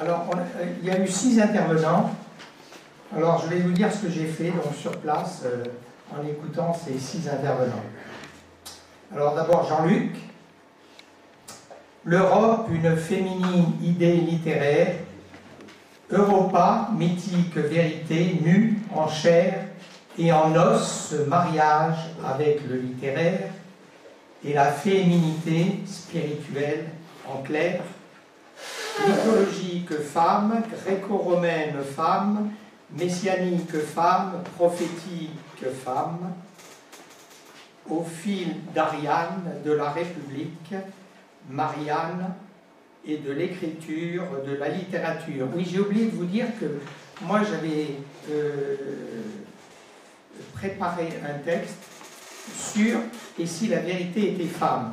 Alors, il y a eu 6 intervenants. Alors, je vais vous dire ce que j'ai fait donc, sur place en écoutant ces 6 intervenants. Alors, d'abord, Jean-Luc. L'Europe, une féminine idée littéraire. Europa, mythique vérité, nue en chair et en os, ce mariage avec le littéraire et la féminité spirituelle en clair. Mythologique femme, gréco-romaine femme, messianique femme, prophétique femme, au fil d'Ariane de la République, Marianne et de l'écriture, de la littérature. Oui, j'ai oublié de vous dire que moi j'avais préparé un texte sur « Et si la vérité était femme ?»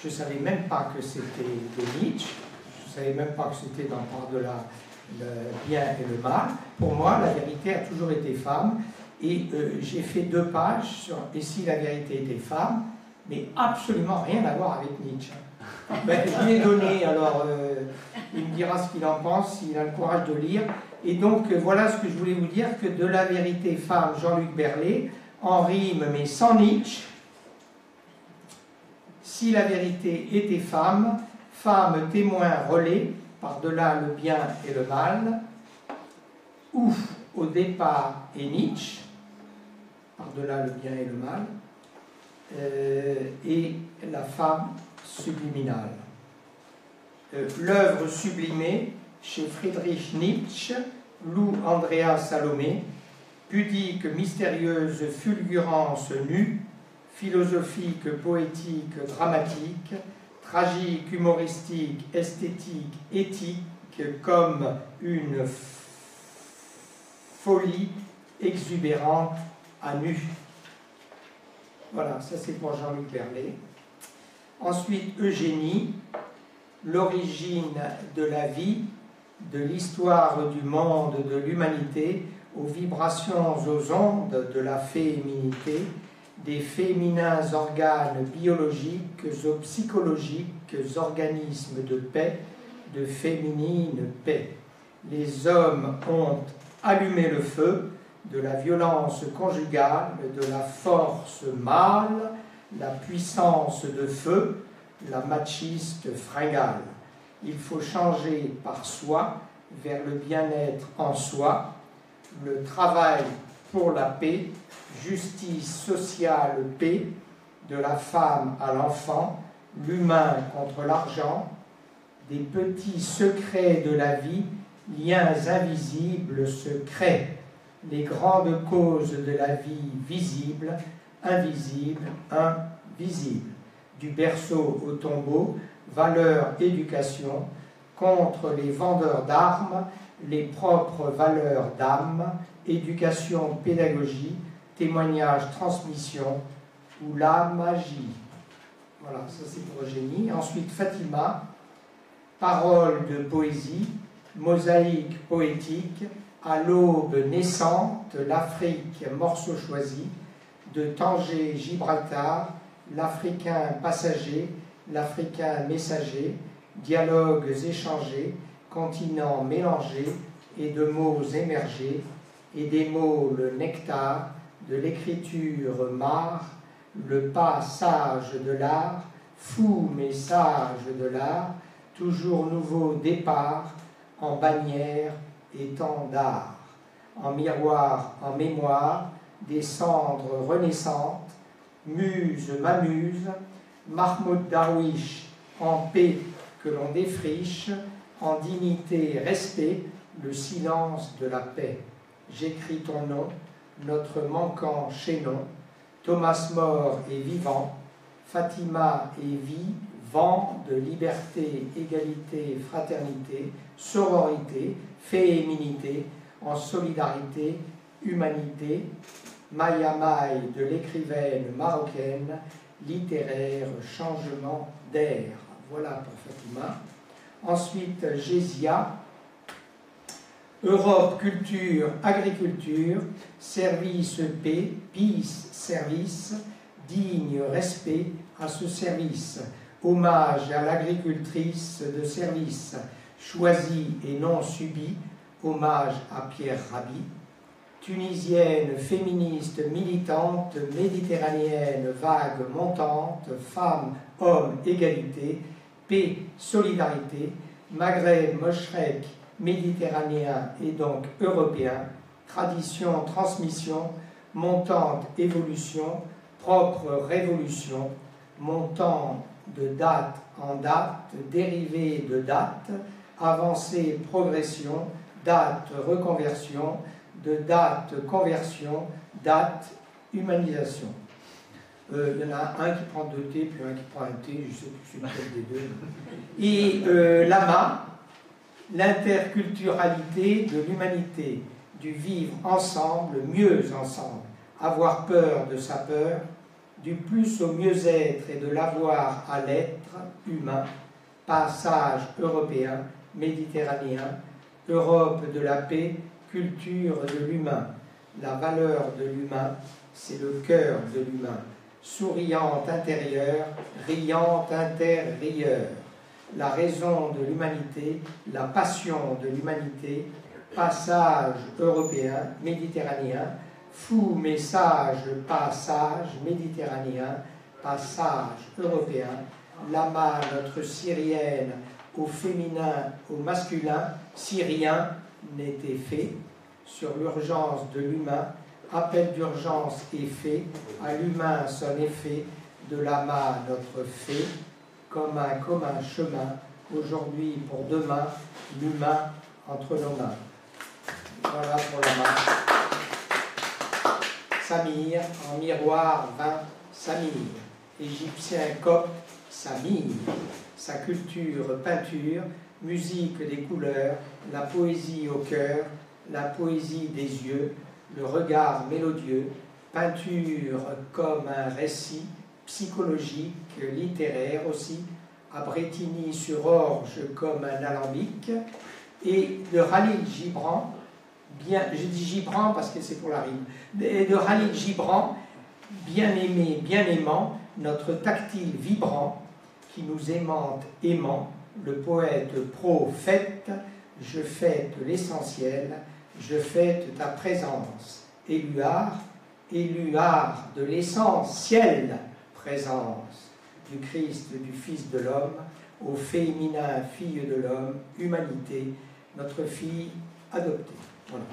Je ne savais même pas que c'était de Nietzsche, je ne savais même pas que c'était dans Par-delà le bien et le mal. Pour moi, la vérité a toujours été femme, et j'ai fait 2 pages sur « Et si la vérité était femme ?» mais absolument rien à voir avec Nietzsche. Ben, je lui ai donné, alors il me dira ce qu'il en pense, s'il a le courage de lire. Et donc voilà ce que je voulais vous dire, que de la vérité femme, Jean-Luc Berlet, en rime mais sans Nietzsche. Si la vérité était femme, femme témoin relais, par-delà le bien et le mal, ouf au départ est Nietzsche, par-delà le bien et le mal, et la femme subliminale. L'œuvre sublimée chez Friedrich Nietzsche, Lou Andrea Salomé, pudique, mystérieuse fulgurance nue, philosophique, poétique, dramatique, tragique, humoristique, esthétique, éthique, comme une folie exubérante à nu. Voilà, ça c'est pour Jean-Luc Berlet. Ensuite, Eugénie, l'origine de la vie, de l'histoire du monde, de l'humanité, aux vibrations, aux ondes de la féminité, des féminins organes biologiques, aux psychologiques organismes de paix, de féminine paix. Les hommes ont allumé le feu de la violence conjugale, de la force mâle, la puissance de feu, la machiste fringale. Il faut changer par soi vers le bien-être en soi, le travail pour la paix, justice sociale, paix, de la femme à l'enfant, l'humain contre l'argent, des petits secrets de la vie, liens invisibles se créent, les grandes causes de la vie visibles, invisibles, invisibles, du berceau au tombeau, valeur, éducation, contre les vendeurs d'armes, les propres valeurs d'âme, éducation, pédagogie, témoignage, transmission, ou la magie. Voilà, ça c'est pour Eugénie. Ensuite, Fatima, parole de poésie, mosaïque poétique, à l'aube naissante, l'Afrique, morceau choisi, de Tanger, Gibraltar, l'Africain passager, l'Africain messager, dialogues échangés, continents mélangés, et de mots émergés, et des mots le nectar, de l'écriture marre, le pas sage de l'art, fou mais sage de l'art, toujours nouveau départ, en bannière, étendard, en miroir, en mémoire, des cendres renaissantes, muse m'amuse, Mahmoud Darwish, en paix que l'on défriche, en dignité, respect, le silence de la paix. J'écris ton nom, notre manquant chaînon, Thomas More est vivant, Fatima est vie, vent de liberté, égalité, fraternité, sororité, féminité, en solidarité, humanité, Maya May de l'écrivaine marocaine, littéraire, changement d'air. Voilà pour Fatima. Ensuite, Gésia, Europe, culture, agriculture, service, paix, peace, service, digne respect à ce service, hommage à l'agricultrice de service, choisie et non subie, hommage à Pierre Rabhi. Tunisienne, féministe, militante, méditerranéenne, vague, montante, femme, homme, égalité, paix, solidarité, Maghreb, Mochrek, méditerranéen et donc européen, tradition, transmission, montante, évolution, propre, révolution, montant de date en date, dérivé de date, avancée, progression, date, reconversion, de date, conversion, date, humanisation. Il y en a un qui prend 2 T, puis un qui prend un T, je ne sais plus lequel des deux. Et l'AMA, l'interculturalité de l'humanité, du vivre ensemble, mieux ensemble, avoir peur de sa peur, du plus au mieux-être et de l'avoir à l'être humain, passage européen, méditerranéen, Europe de la paix, culture de l'humain. La valeur de l'humain, c'est le cœur de l'humain. Souriante intérieure, riante intérieure. La raison de l'humanité, la passion de l'humanité, passage européen, méditerranéen, fou message, passage méditerranéen, passage européen, l'ama, notre syrienne, au féminin, au masculin, syrien, n'était fait, sur l'urgence de l'humain, appel d'urgence est fait, à l'humain son effet, de l'ama notre fait, comme un chemin, aujourd'hui pour demain, l'humain entre nos mains. Voilà pour l'ama. Samir, en miroir vint Samir, égyptien copte, Samir, sa culture, peinture, musique des couleurs, la poésie au cœur, la poésie des yeux, le regard mélodieux, peinture comme un récit, psychologique, littéraire aussi, à Brétigny-sur-Orge comme un alambic, et de Khalil Gibran, j'ai dit Gibran parce que c'est pour la rime, et de Khalil Gibran, bien aimé, bien aimant, notre tactile vibrant, qui nous aimante, aimant, le poète prophète, je fête l'essentiel, je fête ta présence, éluard de l'essentiel présence du Christ, du Fils de l'homme, au féminin, fille de l'homme, humanité, notre fille adoptée. Voilà.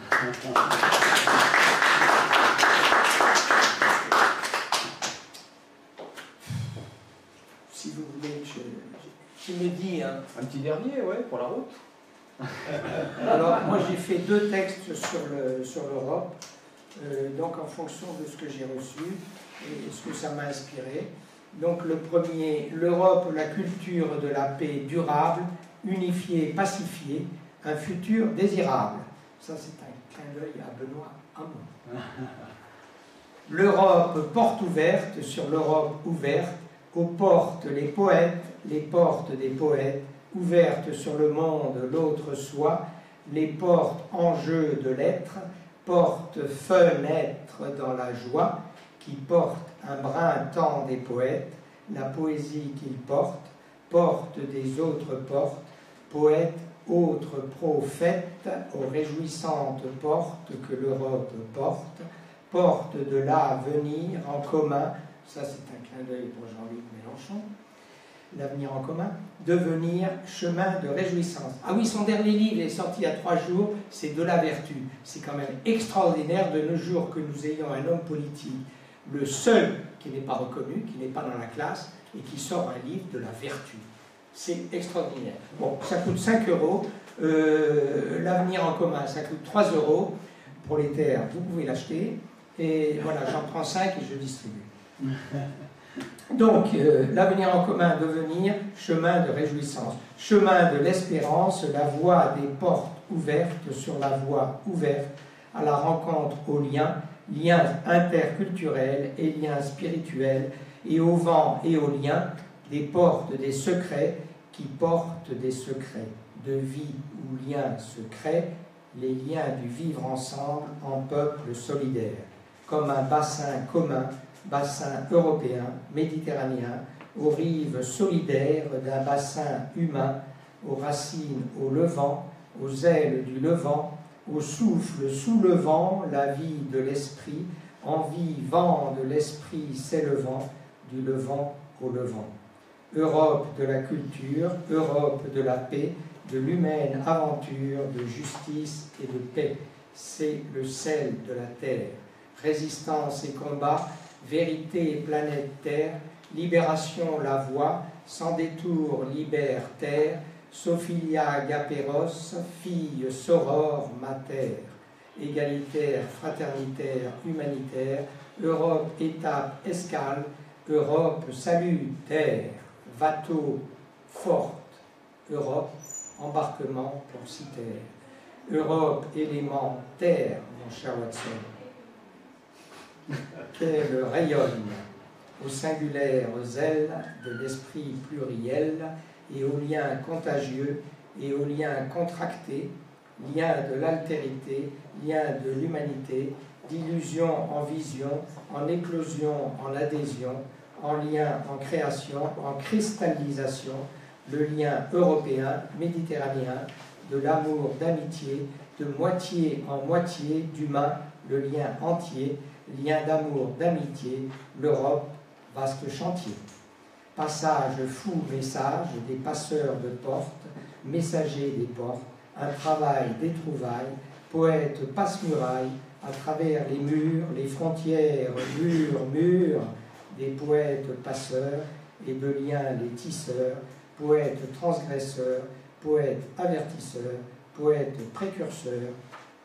Si vous voulez, je me dis... Hein. Un petit dernier, ouais, pour la route. Alors, moi j'ai fait 2 textes sur l'Europe, donc en fonction de ce que j'ai reçu et ce que ça m'a inspiré. Donc le premier, l'Europe, la culture de la paix durable, unifiée, pacifiée, un futur désirable. Ça c'est un clin d'œil à Benoît Hamon. L'Europe, porte ouverte sur l'Europe ouverte, aux portes les poètes, les portes des poètes, ouvertes sur le monde, l'autre soi, les portes enjeux de l'être, porte fenêtre dans la joie, qui porte un brin temps des poètes, la poésie qu'ils portent, porte des autres portes, poètes, autres prophètes, aux réjouissantes portes que l'Europe porte, porte de l'avenir en commun, ça c'est un clin d'œil pour Jean-Luc Mélenchon, l'avenir en commun, devenir chemin de réjouissance. Ah oui, son dernier livre est sorti il y a 3 jours, c'est De la vertu. C'est quand même extraordinaire de nos jours que nous ayons un homme politique, le seul qui n'est pas reconnu, qui n'est pas dans la classe, et qui sort un livre de la vertu. C'est extraordinaire. Bon, ça coûte 5 €. L'avenir en commun, ça coûte 3 € pour les terres. Vous pouvez l'acheter. Et voilà, j'en prends 5 et je distribue. Donc, l'avenir en commun, devenir chemin de réjouissance, chemin de l'espérance, la voie des portes ouvertes sur la voie ouverte à la rencontre aux liens, liens interculturels et liens spirituels, et au vent et aux liens, des portes des secrets qui portent des secrets, de vie où liens se créent, les liens du vivre ensemble en peuple solidaire, comme un bassin commun, bassin européen, méditerranéen, aux rives solidaires d'un bassin humain, aux racines au levant, aux ailes du levant, au souffle soulevant la vie de l'esprit, envie vent de l'esprit s'élevant, du levant au levant. Europe de la culture, Europe de la paix, de l'humaine aventure, de justice et de paix. C'est le sel de la terre. Résistance et combat, vérité et planète terre, libération la voie, sans détour libère terre, Sophilia Gaperos, fille soror mater, égalitaire, fraternitaire, humanitaire, Europe étape escale, Europe salut terre, bateau forte, Europe embarquement pour citer, Europe élément terre, mon cher Watson, qu'elle rayonne aux singulières ailes de l'esprit pluriel et aux liens contagieux et aux liens contractés, liens de l'altérité, liens de l'humanité, d'illusion en vision, en éclosion, en adhésion, en lien, en création, en cristallisation, le lien européen, méditerranéen, de l'amour d'amitié, de moitié en moitié, d'humain, le lien entier, lien d'amour, d'amitié, l'Europe, vaste chantier. Passage fou message des passeurs de portes, messagers des portes, un travail des trouvailles, poète passe-muraille, à travers les murs, les frontières, murs, des poètes passeurs et de liens les tisseurs, poètes transgresseurs, poètes avertisseurs, poètes précurseurs,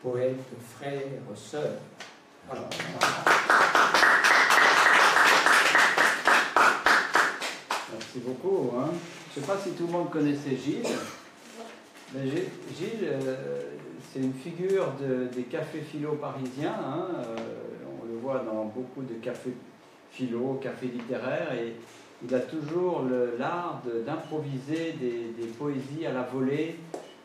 poètes frères, sœurs. Voilà. Merci beaucoup. Hein. Je ne sais pas si tout le monde connaissait Gilles. Mais Gilles, c'est une figure des cafés philo parisiens. Hein. On le voit dans beaucoup de cafés philo, cafés littéraires. Et il a toujours l'art d'improviser des poésies à la volée.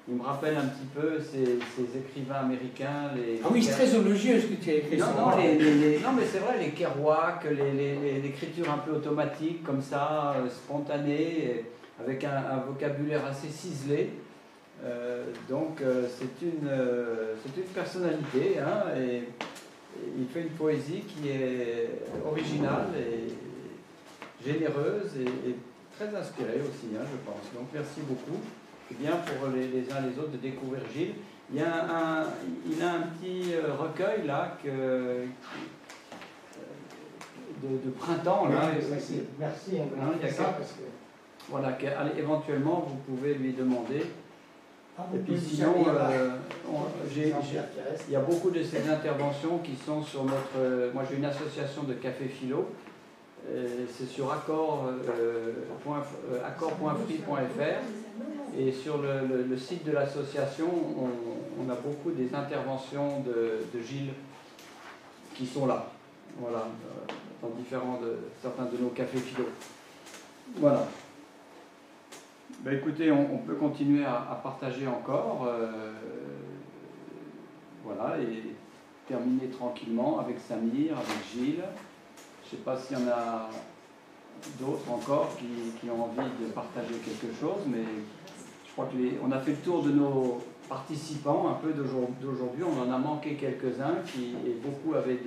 Il me rappelle un petit peu ces écrivains américains. Ah oui, c'est très élogieux ce que tu as écrit. Non, mais c'est vrai, les Kerouac, l'écriture un peu automatique, comme ça, spontanée, avec un vocabulaire assez ciselé. Donc c'est une personnalité, hein, et il fait une poésie qui est originale et généreuse et très inspirée aussi, hein, je pense. Donc merci beaucoup. C'est bien pour les uns les autres de découvrir Gilles. Il a un petit recueil là de printemps. Là, merci. Hein, il y a ça, parce que, voilà, éventuellement vous pouvez lui demander. Et puis sinon, il y a beaucoup de ces interventions qui sont sur notre... moi j'ai une association de café philo, c'est sur accord.free.fr, et sur le site de l'association, on a beaucoup des interventions de Gilles qui sont là, voilà, dans certains de nos cafés philo. Voilà. Ben écoutez, on peut continuer à partager encore, voilà, et terminer tranquillement avec Samir, avec Gilles. Je ne sais pas s'il y en a d'autres encore qui ont envie de partager quelque chose, mais je crois qu'on a fait le tour de nos participants un peu d'aujourd'hui. On en a manqué quelques-uns et beaucoup avaient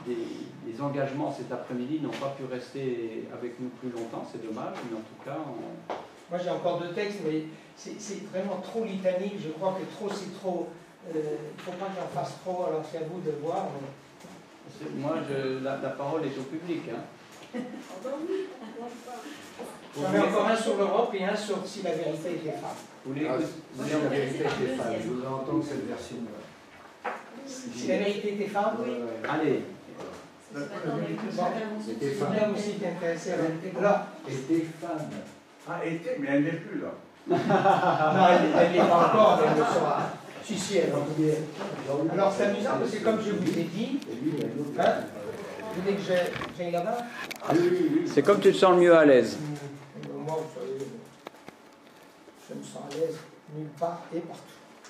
des engagements cet après-midi, n'ont pas pu rester avec nous plus longtemps, c'est dommage, mais en tout cas... Moi j'ai encore deux textes, mais c'est vraiment trop litanique, je crois que trop c'est trop, il ne faut pas que j'en fasse trop, alors c'est à vous de voir. Mais... Moi, la parole est au public. Hein. J'en ai encore un sur l'Europe et un sur si la vérité était femme. Vous voulez si la vérité était femme, je voudrais entendre cette version. Si la vérité était femme, oui. Allez. C'était femme. Là aussi qui est intéressé. Là, était femme. Ah, était, mais elle n'est plus là. non, elle n'est pas encore, mais elle le sera. Si, elle va. Alors c'est amusant parce que comme je vous ai dit, hein, vous voulez que j'aille là-bas? C'est comme tu te sens le mieux à l'aise. Moi, vous savez, je me sens à l'aise nulle part et partout.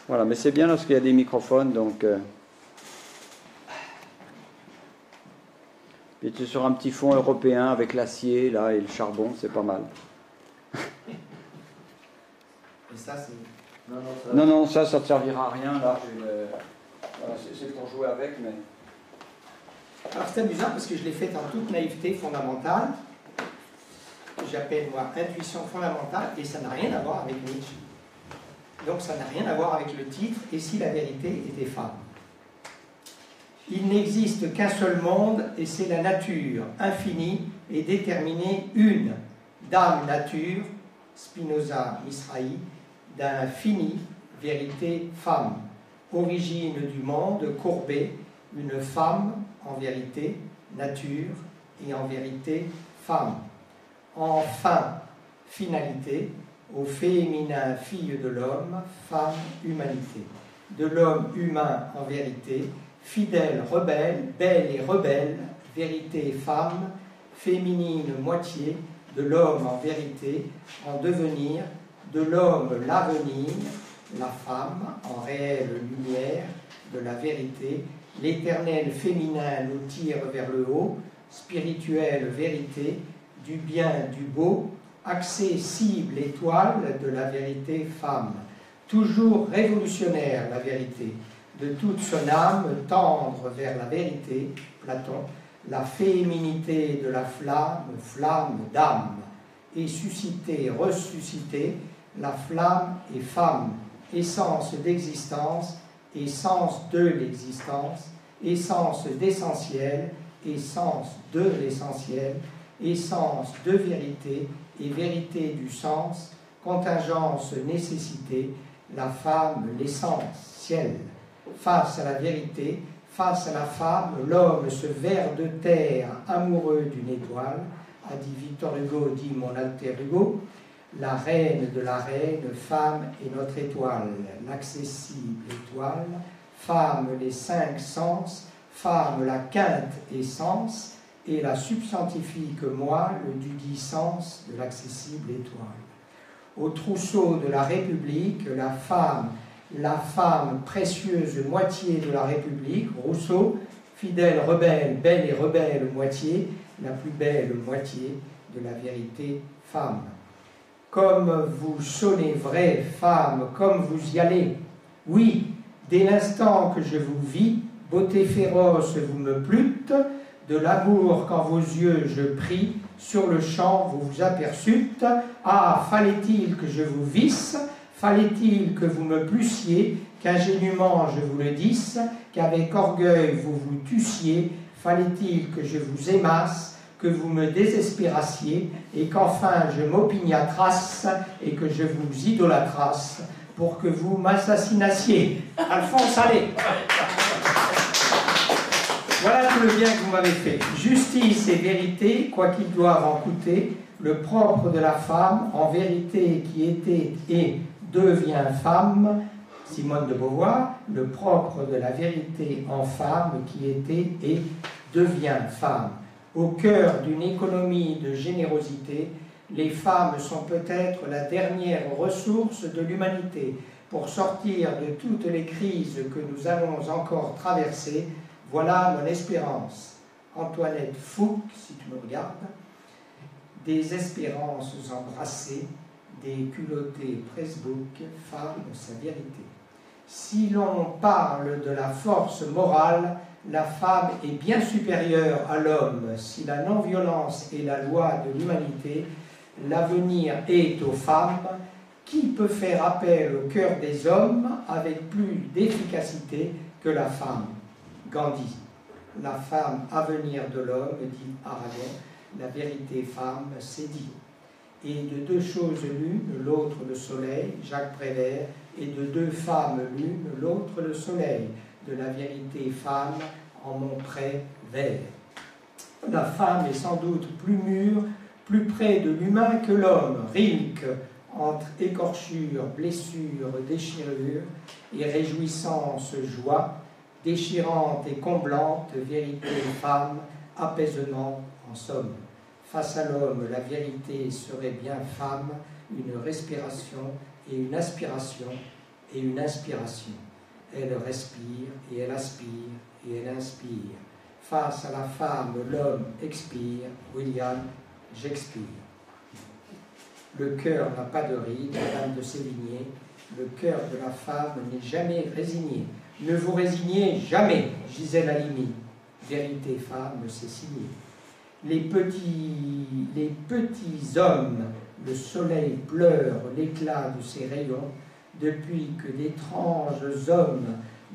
Voilà, mais c'est bien lorsqu'il y a des microphones, donc... Puis tu es sur un petit fond européen avec l'acier là et le charbon, c'est pas mal. ça, c'est... Non, ça ne servira à rien, là. Voilà, c'est pour jouer avec, mais... Alors c'est amusant parce que je l'ai fait en toute naïveté fondamentale, que j'appelle moi intuition fondamentale, et ça n'a rien à voir avec Nietzsche. Donc ça n'a rien à voir avec le titre, et si la vérité était femme. Il n'existe qu'un seul monde, et c'est la nature, infinie et déterminée, une, d'âme nature, Spinoza Misrahi, d'un fini, vérité femme, origine du monde, Courbet, une femme, en vérité, nature, et en vérité, femme. Enfin, finalité, au féminin, fille de l'homme, femme, humanité. De l'homme humain, en vérité, fidèle, rebelle, belle et rebelle, vérité, femme, féminine, moitié, de l'homme en vérité, en devenir, de l'homme l'avenir, la femme en réelle lumière, de la vérité, l'éternel féminin nous tire vers le haut, spirituelle vérité, du bien, du beau, accessible étoile de la vérité femme, toujours révolutionnaire la vérité, de toute son âme tendre vers la vérité, Platon, la féminité de la flamme, flamme d'âme, et susciter, ressusciter, la flamme est femme, essence d'existence, essence de l'existence, essence d'essentiel, essence de l'essentiel, essence de vérité et vérité du sens, contingence nécessité, la femme l'essentiel. Face à la vérité, face à la femme, l'homme, ce ver de terre amoureux d'une étoile, a dit Victor Hugo, dit mon alter Hugo, la reine de la reine, femme est notre étoile, l'accessible étoile, femme les cinq sens, femme la quinte essence, et la substantifique moelle du dit sens de l'accessible étoile. Au trousseau de la République, la femme précieuse moitié de la République, Rousseau, fidèle rebelle, belle et rebelle moitié, la plus belle moitié de la vérité femme. Comme vous sonnez vraie femme, comme vous y allez, oui, dès l'instant que je vous vis, beauté féroce vous me plûtes, de l'amour quand vos yeux je prie, sur le champ vous vous aperçûtes, ah, fallait-il que je vous visse, fallait-il que vous me plussiez, qu'ingénument je vous le disse, qu'avec orgueil vous vous tussiez, fallait-il que je vous aimasse, que vous me désespérassiez, et qu'enfin je m'opiniâtrasse, et que je vous idolâtrasse, pour que vous m'assassinassiez. Alphonse, allez. Voilà tout le bien que vous m'avez fait. Justice et vérité, quoi qu'ils doivent en coûter, le propre de la femme, en vérité qui était et devient femme, Simone de Beauvoir, le propre de la vérité en femme qui était et devient femme. Au cœur d'une économie de générosité, les femmes sont peut-être la dernière ressource de l'humanité pour sortir de toutes les crises que nous allons encore traverser. Voilà mon espérance. Antoinette Fouque, si tu me regardes, des espérances embrassées, des culottés Pressbook, femme sa vérité. Si l'on parle de la force morale, la femme est bien supérieure à l'homme. Si la non-violence est la loi de l'humanité, l'avenir est aux femmes. Qui peut faire appel au cœur des hommes avec plus d'efficacité que la femme? Gandhi. La femme avenir de l'homme, dit Aragon, la vérité femme, c'est dit. Et de deux choses l'une, l'autre le soleil, Jacques Prévert, et de deux femmes l'une, l'autre le soleil, de la vérité femme en mon pré vert. La femme est sans doute plus mûre, plus près de l'humain que l'homme, Rilke, entre écorchure, blessure, déchirure, et réjouissance, joie, déchirante et comblante, vérité femme, apaisement en somme. Face à l'homme, la vérité serait bien femme, une respiration et une aspiration et une inspiration. Elle respire et elle aspire et elle inspire. Face à la femme, l'homme expire. William Shakespeare. Le cœur n'a pas de rides, Madame de Sévigné. Le cœur de la femme n'est jamais résigné. Ne vous résignez jamais, Gisèle Halimi. Vérité, femme, c'est signé. Les petits hommes, le soleil pleure l'éclat de ses rayons, depuis que d'étranges hommes,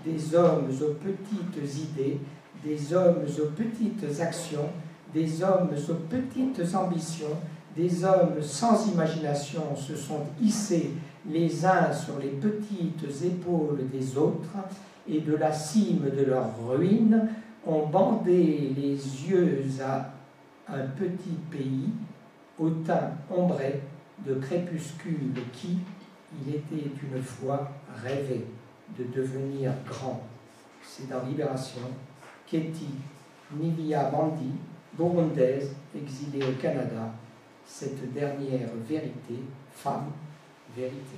des hommes aux petites idées, des hommes aux petites actions, des hommes aux petites ambitions, des hommes sans imagination se sont hissés les uns sur les petites épaules des autres, et de la cime de leur ruine ont bandé les yeux à un petit pays, au teint ombré de crépuscule qui, il était une fois, rêvé de devenir grand. C'est dans Libération, Ketty Nivia Bandi, burundaise, exilée au Canada, cette dernière vérité, femme, vérité.